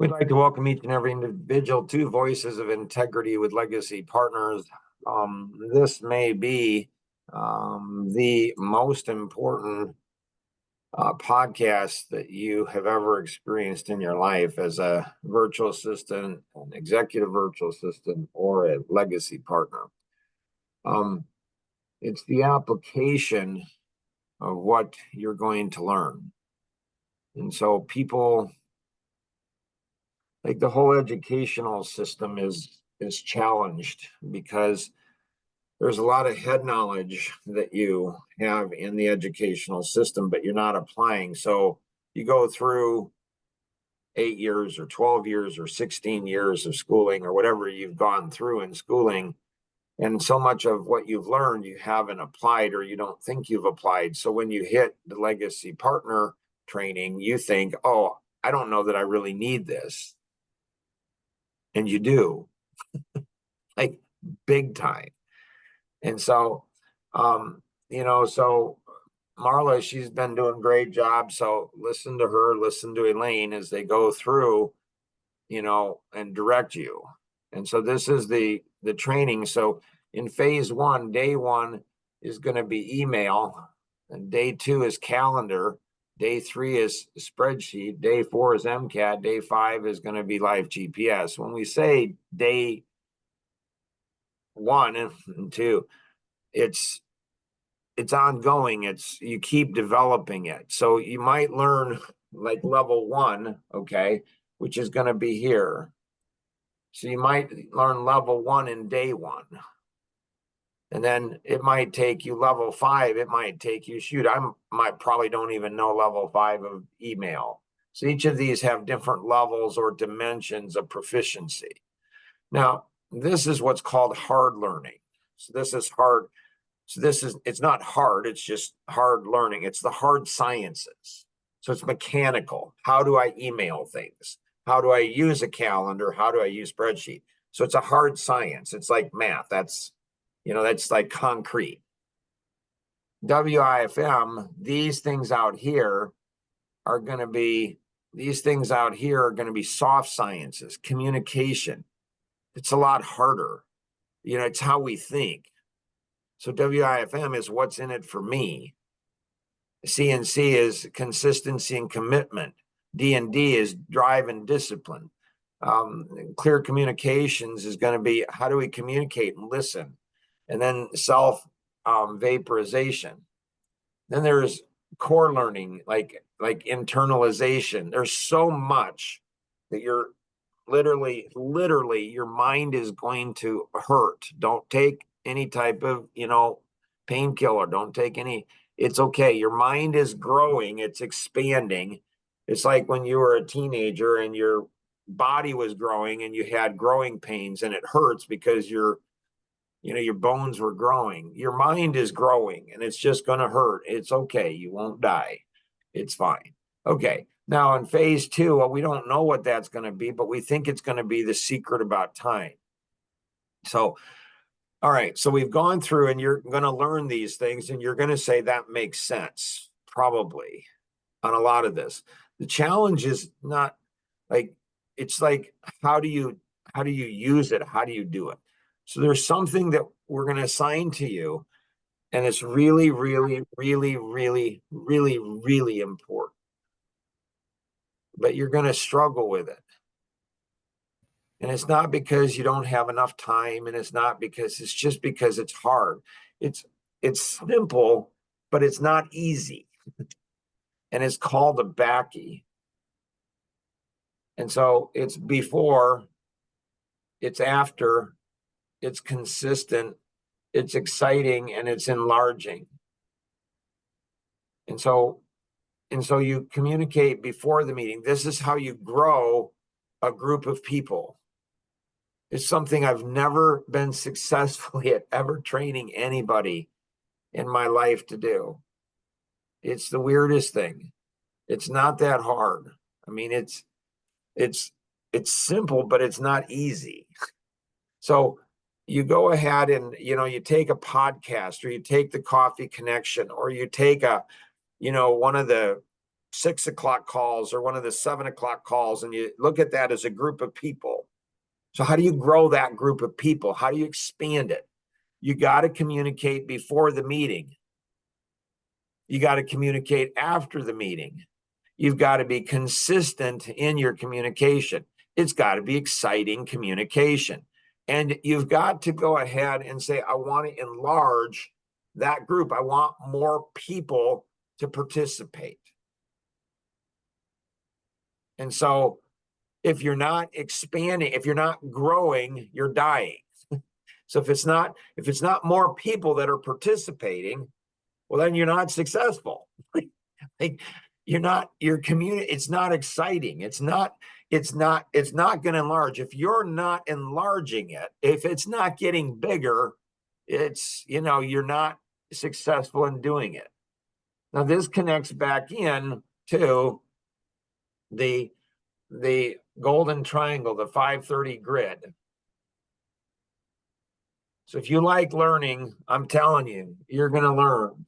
We'd like to welcome each and every individual to Voices of Integrity with Legacy Partners. This may be the most important podcast that you have ever experienced in your life as a virtual assistant, an executive virtual assistant, or a legacy partner. It's the application of what you're going to learn. And so people, like the whole educational system is challenged because there's a lot of head knowledge that you have in the educational system, but you're not applying. So you go through 8 years or 12 years or 16 years of schooling or whatever you've gone through in schooling, and so much of what you've learned you haven't applied or you don't think you've applied. So when you hit the legacy partner training, you think, oh, I don't know that I really need this. And you do, like big time. And so, so Marla, she's been doing a great job. So listen to her, listen to Elaine as they go through, and direct you. And so this is the training. So in phase 1, day 1 is going to be email, and day 2 is calendar. Day 3 is spreadsheet. Day 4 is MCAT. Day 5 is going to be live GPS. When we say day 1 and 2, it's ongoing. You keep developing it. So you might learn like level 1, okay, which is going to be here. So you might learn level 1 in day 1. And then it might take you level 5. It might take you, probably don't even know level 5 of email. So each of these have different levels or dimensions of proficiency. Now, this is what's called hard learning. So this is hard. So it's not hard, it's just hard learning. It's the hard sciences. So it's mechanical. How do I email things? How do I use a calendar? How do I use spreadsheet? So it's a hard science. It's like math. That's like concrete. WIFM, these things out here are going to be soft sciences, communication. It's a lot harder. It's how we think. So WIFM is what's in it for me. CNC is consistency and commitment. D&D is drive and discipline. Clear communications is going to be how do we communicate and listen. And then self vaporization. Then there's core learning, like internalization. There's so much that you're literally your mind is going to hurt. Don't take any type of, painkiller. Don't take any. It's okay. Your mind is growing. It's expanding. It's like when you were a teenager and your body was growing and you had growing pains and it hurts because your bones were growing. Your mind is growing and it's just going to hurt. It's okay. You won't die. It's fine. Okay. Now in phase 2, well, we don't know what that's going to be, but we think it's going to be the secret about time. So, all right. So we've gone through and you're going to learn these things and you're going to say that makes sense, probably, on a lot of this. The challenge is not like, it's like, how do you use it? How do you do it? So there's something that we're going to assign to you, and it's really, really, really, really, really, really important. But you're going to struggle with it. And it's not because you don't have enough time, and it's just because it's hard. It's simple, but it's not easy. And it's called a BACEE. And so it's before, it's after, it's consistent, it's exciting, and it's enlarging. And so you communicate before the meeting. This is how you grow a group of people. It's something I've never been successfully at ever training anybody in my life to do. It's the weirdest thing. It's not that hard. I mean, it's simple, but it's not easy. So you go ahead and, you take a podcast, or you take the Coffee Connection, or you take one of the 6 o'clock calls or one of the 7 o'clock calls, and you look at that as a group of people. So how do you grow that group of people? How do you expand it? You got to communicate before the meeting. You got to communicate after the meeting. You've got to be consistent in your communication. It's got to be exciting communication. And you've got to go ahead and say, I want to enlarge that group. I want more people to participate. And so if you're not expanding, if you're not growing, you're dying. So if it's not more people that are participating, well, then you're not successful. Like your community, it's not exciting. It's not going to enlarge. If you're not enlarging it, if it's not getting bigger, it's, you're not successful in doing it. Now this connects back in to the golden triangle, the 530 grid. So if you like learning, I'm telling you, you're going to learn.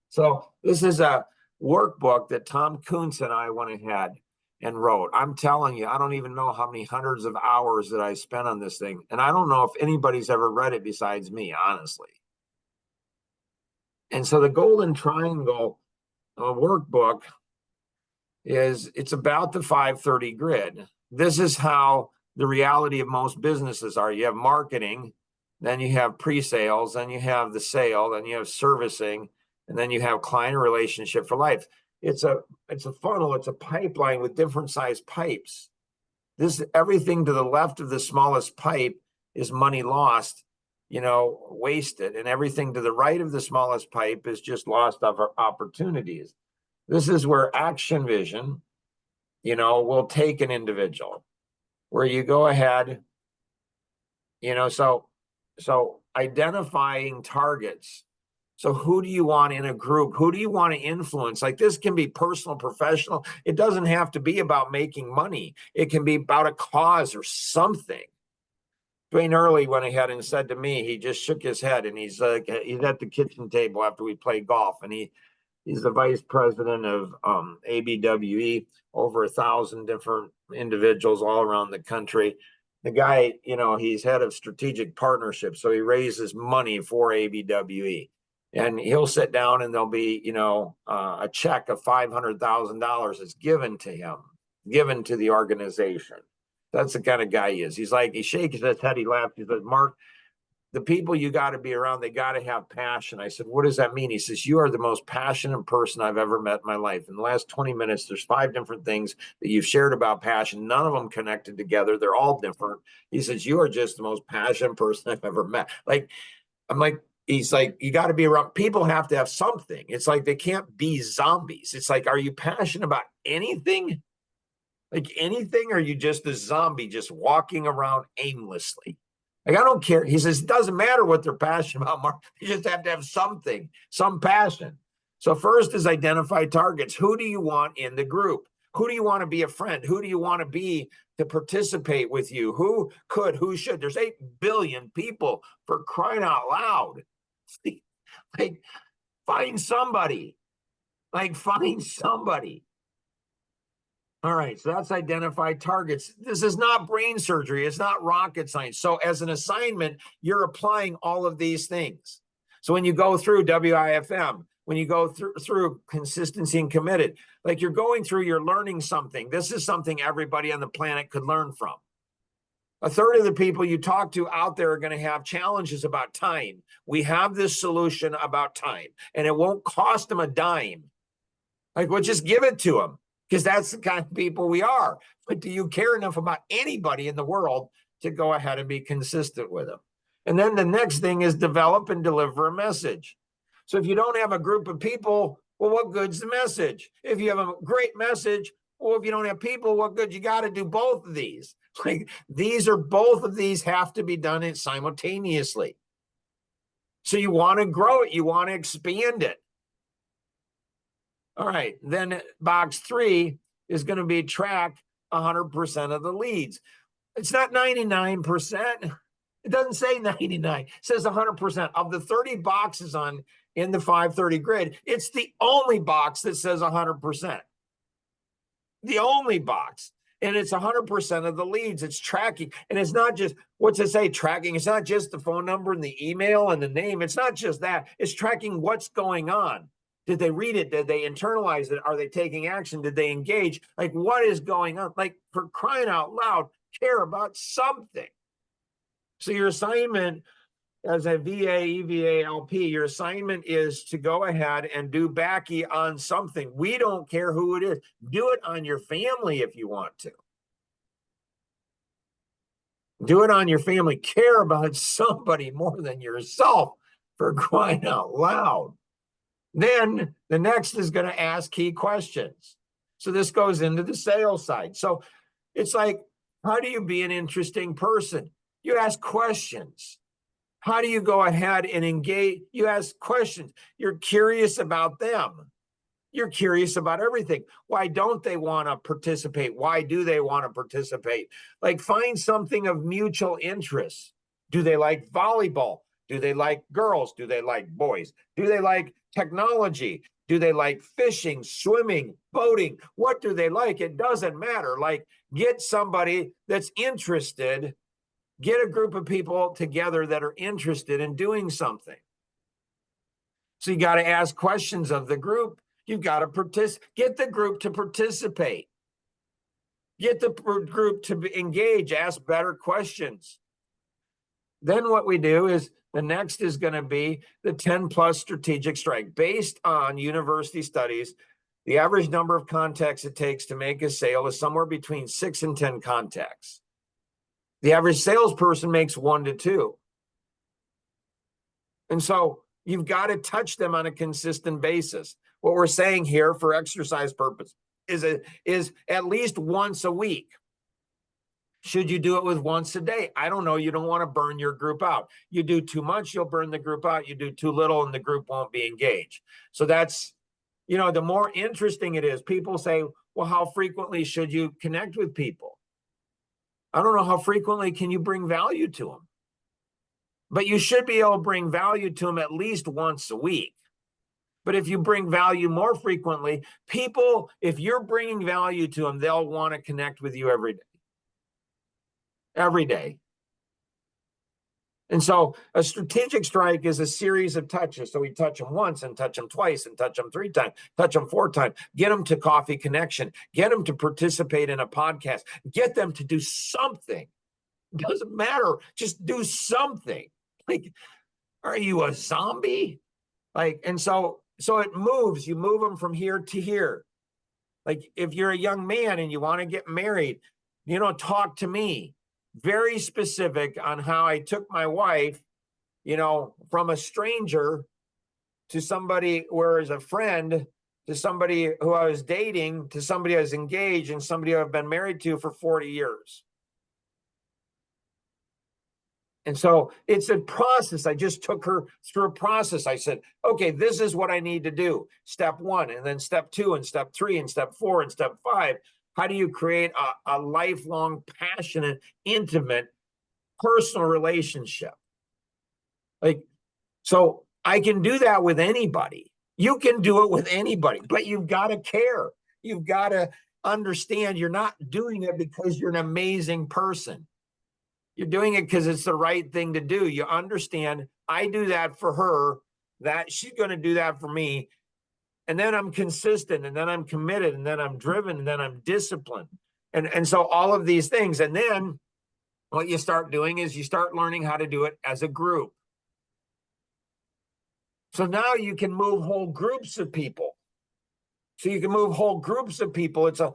So this is a workbook that Tom Kuntz and I went ahead and wrote. I'm telling you, I don't even know how many hundreds of hours that I spent on this thing. And I don't know if anybody's ever read it besides me, honestly. And so the golden triangle workbook it's about the 530 grid. This is how the reality of most businesses are. You have marketing, then you have pre-sales, then you have the sale, then you have servicing, and then you have client relationship for life. It's a funnel, it's a pipeline with different size pipes. Everything to the left of the smallest pipe is money lost, wasted, and everything to the right of the smallest pipe is just lost opportunities. This is where Action Vision, will take an individual, where you go ahead, so identifying targets. So who do you want in a group? Who do you want to influence? Like, this can be personal, professional. It doesn't have to be about making money. It can be about a cause or something. Dwayne Earley went ahead and said to me, he just shook his head, and he's at the kitchen table after we played golf, and he's the vice president of ABWE, over 1,000 different individuals all around the country. The guy, he's head of strategic partnerships, so he raises money for ABWE. And he'll sit down and there'll be, a check of $500,000 that's given to him, given to the organization. That's the kind of guy he is. He shakes his head, he laughs. He says, Mark, the people you got to be around, they got to have passion. I said, what does that mean? He says, you are the most passionate person I've ever met in my life. In the last 20 minutes, there's 5 different things that you've shared about passion. None of them connected together. They're all different. He says, you are just the most passionate person I've ever met. He's like, you got to be around. People have to have something. It's like, they can't be zombies. It's like, are you passionate about anything? Like anything? Or are you just a zombie just walking around aimlessly? Like, I don't care. He says, it doesn't matter what they're passionate about, Mark. You just have to have something, some passion. So first is identify targets. Who do you want in the group? Who do you want to be a friend? Who do you want to be to participate with you? Who should? There's 8 billion people, for crying out loud. Like, find somebody. All right, so that's identify targets. This is not brain surgery. It's not rocket science. So as an assignment, you're applying all of these things. So when you go through WIFM, when you go through consistency and committed, like, you're going through, you're learning something. This is something everybody on the planet could learn from. A third of the people you talk to out there are going to have challenges about time. We have this solution about time, and it won't cost them a dime. Like, we'll just give it to them, because that's the kind of people we are. But do you care enough about anybody in the world to go ahead and be consistent with them? And then the next thing is develop and deliver a message. So if you don't have a group of people, well, what good's the message? If you have a great message, well, if you don't have people, what good? You got to do both of these. Like, both of these have to be done simultaneously. So you want to grow it, you want to expand it. All right, then box 3 is going to be track 100% of the leads. It's not 99%. It doesn't say 99. It says 100%. Of the 30 boxes in the 530 grid, it's the only box that says 100%. The only box. And it's 100% of the leads. It's tracking. And it's not just, what's it say, tracking? It's not just the phone number and the email and the name. It's not just that. It's tracking what's going on. Did they read it? Did they internalize it? Are they taking action? Did they engage? Like, what is going on? Like, for crying out loud, care about something. So your assignment as a VA, EVA, LP, your assignment is to go ahead and do BACEE on something. We don't care who it is. Do it on your family if you want to. Do it on your family. Care about somebody more than yourself, for crying out loud. Then the next is going to ask key questions. So this goes into the sales side. So it's like, how do you be an interesting person? You ask questions. How do you go ahead and engage? You ask questions. You're curious about them. You're curious about everything. Why don't they want to participate? Why do they want to participate? Like, find something of mutual interest. Do they like volleyball? Do they like girls? Do they like boys? Do they like technology? Do they like fishing, swimming, boating? What do they like? It doesn't matter. Like, get somebody that's interested. Get a group of people together that are interested in doing something. So you got to ask questions of the group. You've got to get the group to participate. Get the group to engage, ask better questions. Then what we do is, the next is going to be the 10+ strategic strike. Based on university studies, the average number of contacts it takes to make a sale is somewhere between 6 and 10 contacts. The average salesperson makes 1 to 2. And so you've got to touch them on a consistent basis. What we're saying here for exercise purpose is at least once a week. Should you do it with once a day? I don't know. You don't want to burn your group out. You do too much, you'll burn the group out. You do too little and the group won't be engaged. So that's, the more interesting it is. People say, well, how frequently should you connect with people? I don't know, how frequently can you bring value to them? But you should be able to bring value to them at least once a week. But if you bring value more frequently, people, if you're bringing value to them, they'll want to connect with you every day. Every day. And so a strategic strike is a series of touches. So we touch them once and touch them twice and touch them 3 times, touch them 4 times, get them to Coffee Connection, get them to participate in a podcast, get them to do something. It doesn't matter. Just do something. Like, are you a zombie? Like, and so it moves. You move them from here to here. Like, if you're a young man and you want to get married, talk to me. Very specific on how I took my wife, from a stranger to somebody where as a friend, to somebody who I was dating, to somebody I was engaged, and somebody I've been married to for 40 years. And so it's a process. I just took her through a process. I said, okay, this is what I need to do. Step 1, and then step 2, and step 3, and step 4, and step 5. How do you create a lifelong, passionate, intimate, personal relationship? Like, so I can do that with anybody. You can do it with anybody, but you've got to care. You've got to understand you're not doing it because you're an amazing person. You're doing it because it's the right thing to do. You understand, I do that for her, that she's going to do that for me. And then I'm consistent, and then I'm committed, and then I'm driven, and then I'm disciplined. And so all of these things. And then what you start doing is you start learning how to do it as a group. So now you can move whole groups of people. So you can move whole groups of people. It's a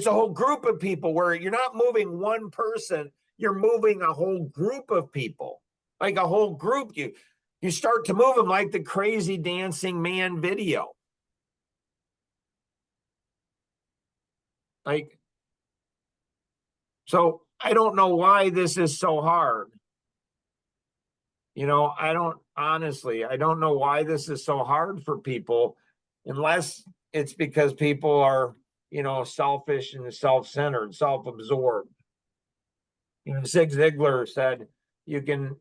whole group of people where you're not moving one person, you're moving a whole group of people. Like a whole group. You start to move them like the crazy dancing man video. Like, so I don't know why this is so hard. I don't know why this is so hard for people, unless it's because people are, selfish and self-centered, self-absorbed. Zig Ziglar said, you can,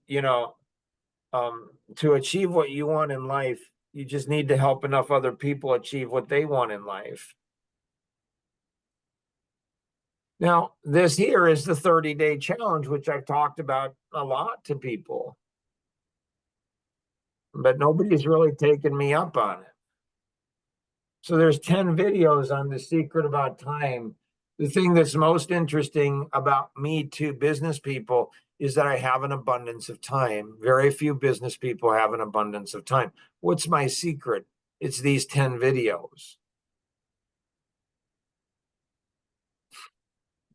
to achieve what you want in life, you just need to help enough other people achieve what they want in life. Now, this here is the 30-day challenge, which I've talked about a lot to people, but nobody's really taken me up on it. So there's 10 videos on the secret about time. The thing that's most interesting about me to business people is that I have an abundance of time. Very few business people have an abundance of time. What's my secret? It's these 10 videos.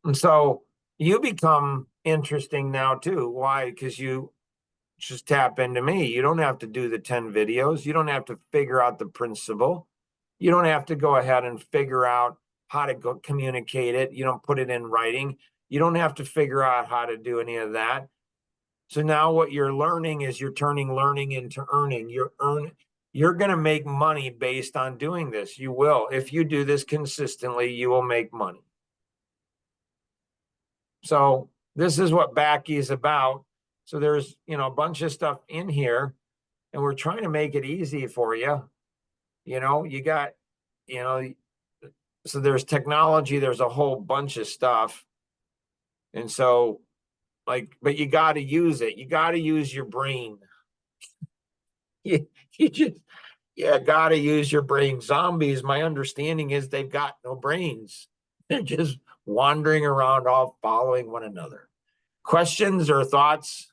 And so you become interesting now too. Why? Because you just tap into me. You don't have to do the 10 videos. You don't have to figure out the principle. You don't have to go ahead and figure out how to go communicate it. You don't put it in writing. You don't have to figure out how to do any of that. So now what you're learning is you're turning learning into earning. You're going to make money based on doing this. You will. If you do this consistently, you will make money. So this is what BACEE is about. So there's, a bunch of stuff in here, and we're trying to make it easy for you. You got, so there's technology, there's a whole bunch of stuff. And so but you got to use it. You got to use your brain. You just, got to use your brain. Zombies, my understanding is they've got no brains. They're just wandering around, all following one another. Questions or thoughts?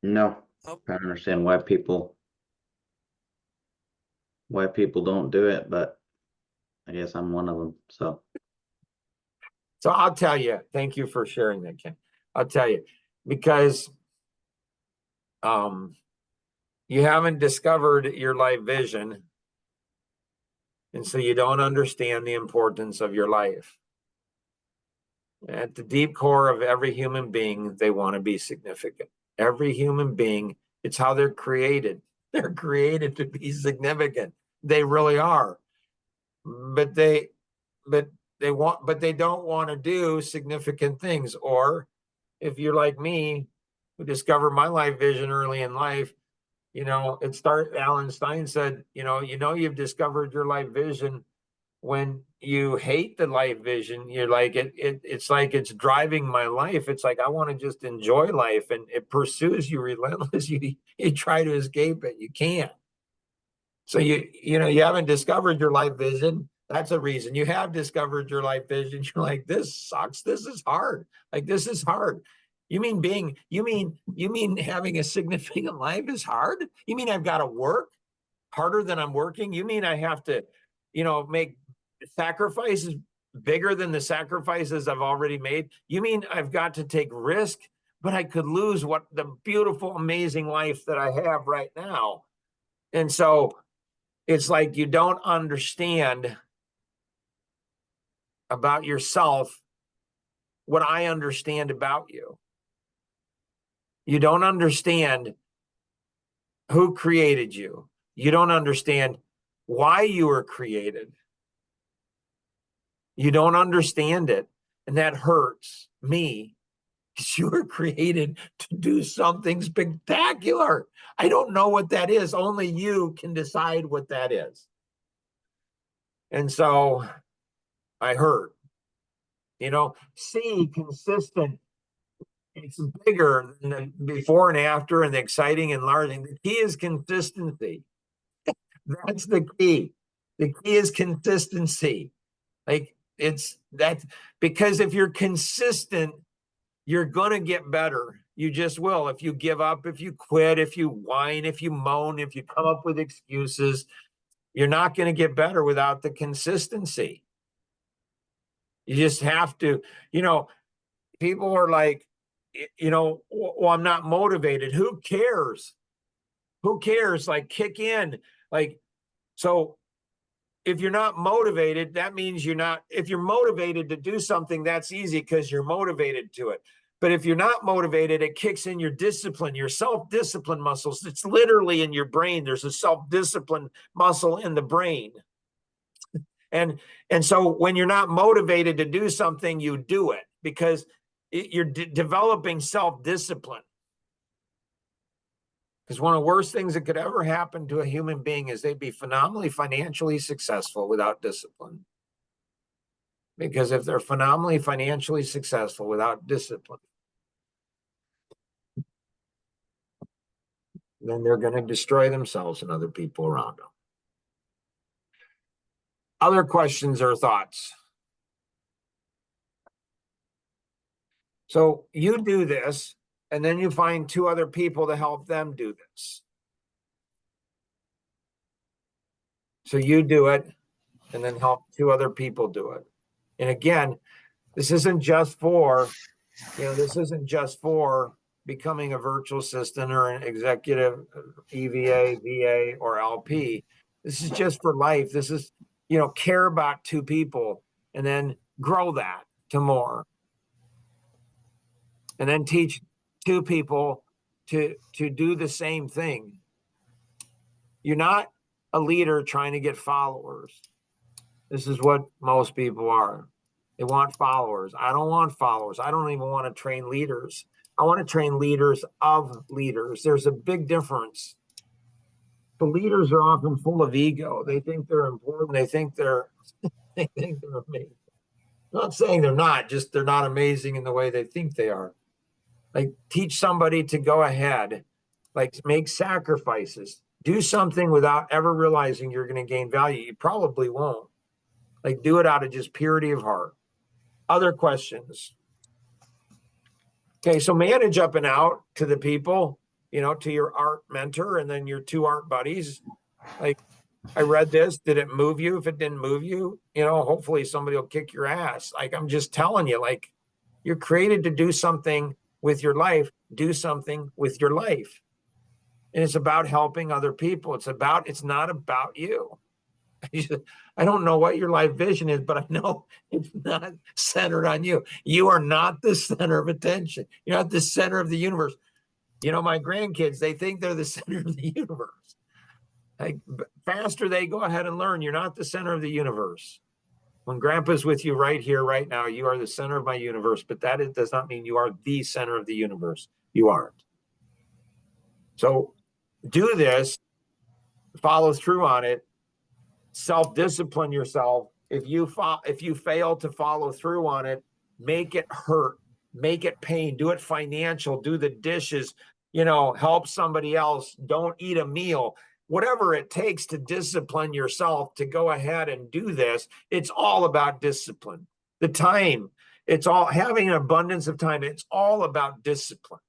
No, I don't understand why people don't do it, but I guess I'm one of them. So I'll tell you, thank you for sharing that, Ken. I'll tell you, because you haven't discovered your life vision, and so you don't understand the importance of your life. At the deep core of every human being, they want to be significant. Every human being, it's how they're created. They're created to be significant. They really are. But they don't want to do significant things. Or if you're like me, who discovered my life vision early in life, Alan Stein said, you've discovered your life vision when you hate the life vision. You're like, it's like it's driving my life. It's like I want to just enjoy life, and it pursues you relentlessly. You try to escape it, you can't. So you haven't discovered your life vision. That's a reason. You have discovered your life vision. You're like, this sucks. This is hard. Like, this is hard. You mean having a significant life is hard? You mean I've got to work harder than I'm working? You mean I have to, make sacrifices bigger than the sacrifices I've already made? You mean I've got to take risk, but I could lose what the beautiful, amazing life that I have right now? And so it's like you don't understand about yourself what I understand about you. You don't understand who created you. You don't understand why you were created. You don't understand it. And that hurts me, because you were created to do something spectacular. I don't know what that is. Only you can decide what that is. And so I hurt. See, consistent. It's bigger than the before and after and the exciting and enlarging. The key is consistency. That's the key. The key is consistency. Like, it's that, because if you're consistent, you're going to get better. You just will. If you give up, if you quit, if you whine, if you moan, if you come up with excuses, you're not going to get better without the consistency. You just have to, people are like, well, I'm not motivated. Who cares? Who cares? Like, kick in. Like, so if you're not motivated, that means if you're motivated to do something, that's easy because you're motivated to it. But if you're not motivated, it kicks in your discipline, your self-discipline muscles. It's literally in your brain. There's a self-discipline muscle in the brain. And so when you're not motivated to do something, you do it because you're developing self-discipline. Because one of the worst things that could ever happen to a human being is they'd be phenomenally financially successful without discipline. Because if they're phenomenally financially successful without discipline, then they're going to destroy themselves and other people around them. Other questions or thoughts? So you do this, and then you find 2 other people to help them do this. So you do it, and then help 2 other people do it. And again, this isn't just for, this isn't just for becoming a virtual assistant or an executive EVA, VA, or LP. This is just for life. This is, care about 2 people and then grow that to more. And then teach 2 people to do the same thing. You're not a leader trying to get followers. This is what most people are. They want followers. I don't want followers. I don't even want to train leaders. I want to train leaders of leaders. There's a big difference. The leaders are often full of ego. They think they're important. They think they're amazing. I'm not saying they're not, just they're not amazing in the way they think they are. Like, teach somebody to go ahead, like make sacrifices, do something without ever realizing you're going to gain value. You probably won't. Like, do it out of just purity of heart. Other questions? Okay, so manage up and out to the people, to your art mentor and then your 2 art buddies. Like, I read this. Did it move you? If it didn't move you, hopefully somebody will kick your ass. Like, I'm just telling you, like, you're created to do something with your life. Do something with your life. And it's about helping other people. It's not about you. I don't know what your life vision is, but I know it's not centered on you. You are not the center of attention. You're not the center of the universe. My grandkids, they think they're the center of the universe. Like, faster they go ahead and learn. You're not the center of the universe. When Grandpa's with you right here, right now, you are the center of my universe, but that does not mean you are the center of the universe. You aren't. So do this, follow through on it, self-discipline yourself. If you fail to follow through on it, make it hurt, make it pain, do it financial, do the dishes, help somebody else, don't eat a meal. Whatever it takes to discipline yourself to go ahead and do this, it's all about discipline. The time, it's all having an abundance of time. It's all about discipline.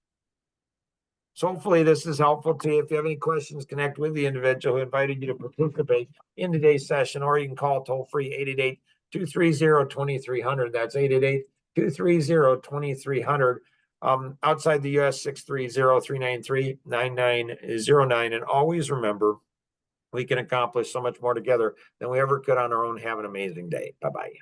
So hopefully this is helpful to you. If you have any questions, connect with the individual who invited you to participate in today's session, or you can call toll-free 888-230-2300. That's 888-230-2300. Outside the U.S., 630-393-9909. And always remember, we can accomplish so much more together than we ever could on our own. Have an amazing day. Bye-bye.